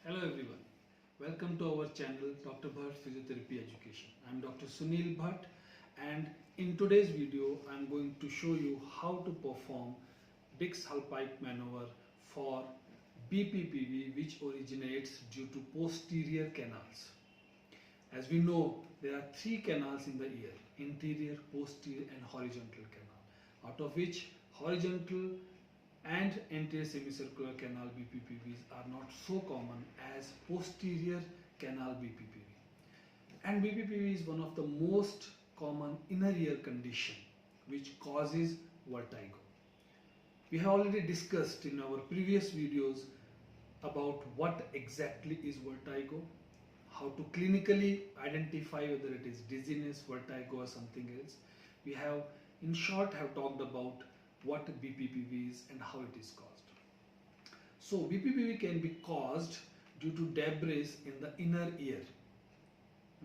Hello everyone, welcome to our channel Dr. Bhatt Physiotherapy Education. I am Dr. Sunil Bhatt and in today's video I am going to show you how to perform Dix Hallpike maneuver for BPPV which originates due to posterior canals. As we know, there are three canals in the ear: interior, posterior and horizontal canal, out of which horizontal and anterior semicircular canal BPPVs are not so common as posterior canal BPPV. And BPPV is one of the most common inner ear condition which causes vertigo. We have already discussed in our previous videos about what exactly is vertigo, how to clinically identify whether it is dizziness, vertigo or something else. We have in short talked about what BPPV is and how it is caused. So BPPV can be caused due to debris in the inner ear,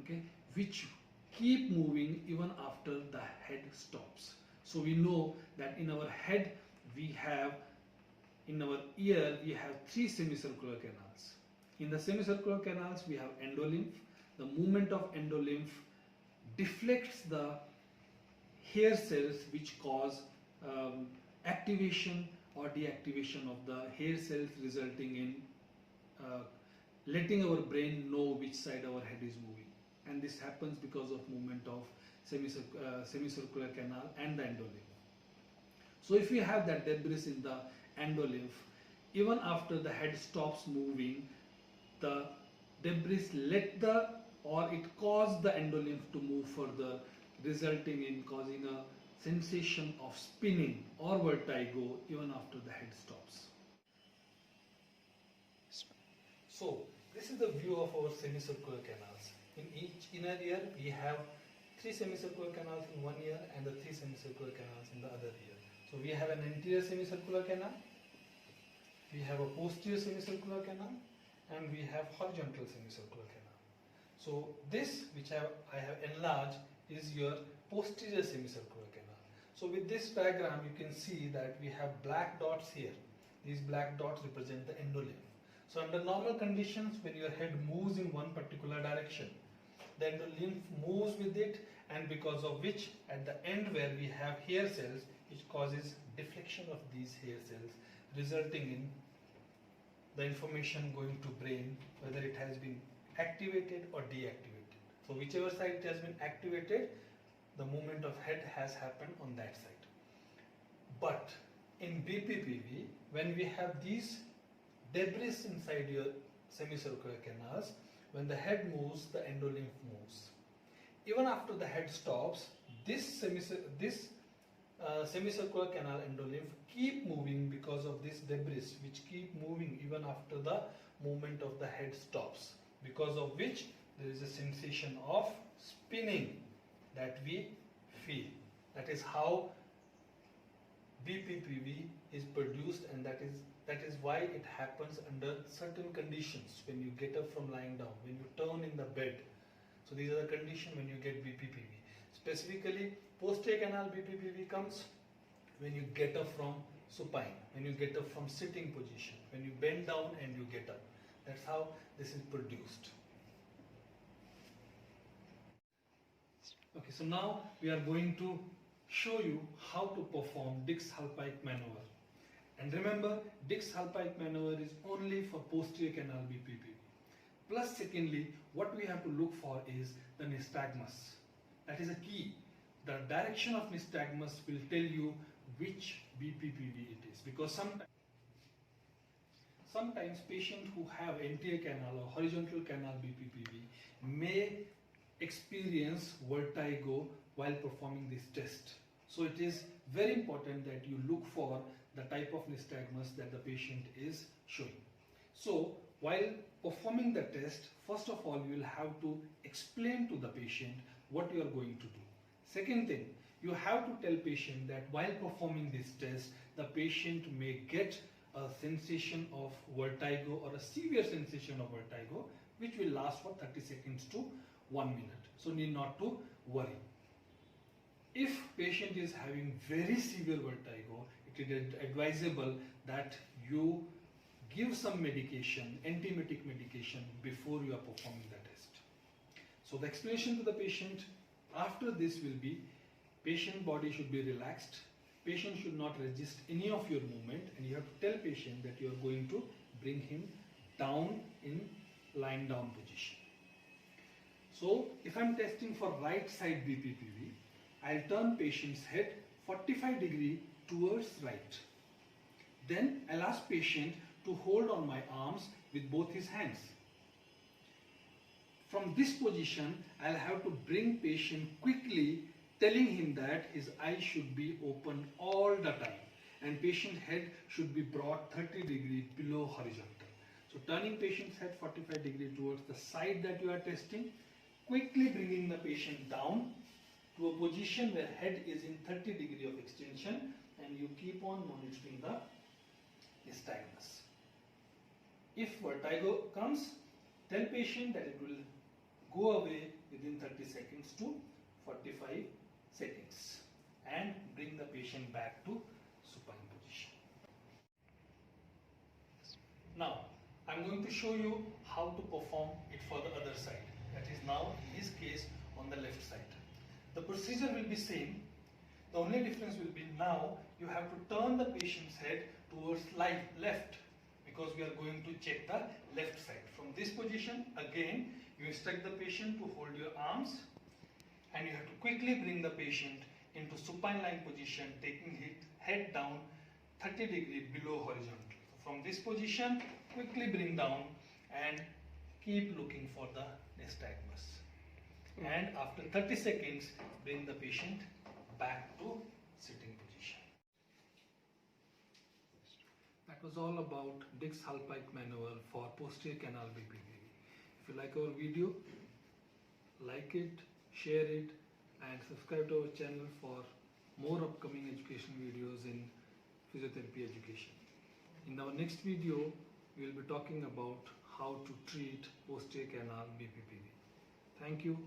okay, which keep moving even after the head stops. So we know that in our head in our ear we have three semicircular canals. In the semicircular canals we have endolymph. The movement of endolymph deflects the hair cells which cause activation or deactivation of the hair cells, resulting in letting our brain know which side our head is moving. And this happens because of movement of semicircular canal and the endolymph. So if we have that debris in the endolymph, even after the head stops moving, the debris it causes the endolymph to move further, resulting in causing a sensation of spinning or vertigo even after the head stops. So this is the view of our semicircular canals. In each inner ear we have three semicircular canals in one ear and the three semicircular canals in the other ear. So we have an anterior semicircular canal, we have a posterior semicircular canal and we have horizontal semicircular canal. So this which I have enlarged is your posterior semicircular canal. So with this diagram you can see that we have black dots here. These black dots represent the endolymph. So under normal conditions, when your head moves in one particular direction, the endolymph moves with it, and because of which at the end where we have hair cells, which causes deflection of these hair cells, resulting in the information going to brain whether it has been activated or deactivated. So whichever side it has been activated, the movement of head has happened on that side. But in BPPV, when we have these debris inside your semicircular canals, when the head moves, the endolymph moves. Even after the head stops, this semicircular canal endolymph keep moving because of this debris which keep moving even after the movement of the head stops, because of which there is a sensation of spinning that we feel. That is how BPPV is produced, and that is why it happens under certain conditions. When you get up from lying down, when you turn in the bed. So these are the conditions when you get BPPV. Specifically, posterior canal BPPV comes when you get up from supine, when you get up from sitting position, when you bend down and you get up. That's how this is produced. Okay, so now we are going to show you how to perform Dix Hallpike maneuver. And remember, Dix Hallpike maneuver is only for posterior canal BPPV. Plus, secondly, what we have to look for is the nystagmus. That is a key. The direction of nystagmus will tell you which BPPV it is, because sometimes patients who have anterior canal or horizontal canal BPPV may experience vertigo while performing this test. So it is very important that you look for the type of nystagmus that the patient is showing. So while performing the test, first of all you will have to explain to the patient what you are going to do. Second thing, you have to tell patient that while performing this test, the patient may get a sensation of vertigo or a severe sensation of vertigo which will last for 30 seconds to 1 minute. So need not to worry. If patient is having very severe vertigo, it is advisable that you give some medication, antiemetic medication, before you are performing the test. So the explanation to the patient after this will be, patient body should be relaxed, patient should not resist any of your movement, and you have to tell patient that you are going to bring him down in lying down position. So if I am testing for right side BPPV, I'll turn patient's head 45 degree towards right. Then I'll ask patient to hold on my arms with both his hands. From this position, I'll have to bring patient quickly, telling him that his eyes should be open all the time and patient head should be brought 30 degree below horizontal. So turning patient's head 45 degree towards the side that you are testing, quickly bringing the patient down to a position where head is in 30 degree of extension, and you keep on monitoring the nystagmus. If vertigo comes, tell patient that it will go away within 30 seconds to 45 seconds and bring the patient back to supine position. Now, I'm going to show you how to perform it for the other side. That is now, in his case, on the left side. The procedure will be same. The only difference will be now you have to turn the patient's head towards left, because we are going to check the left side. From this position, again, you instruct the patient to hold your arms and you have to quickly bring the patient into supine lying position, taking his head down 30 degree below horizontal. So from this position, quickly bring down and keep looking for the nystagmus. And after 30 seconds, bring the patient back to sitting position. That was all about Dix-Hallpike maneuver for posterior canal BPPV. If you like our video, like it, share it, and subscribe to our channel for more upcoming education videos in physiotherapy education. In our next video, we will be talking about how to treat posterior canal BPPV. Thank you.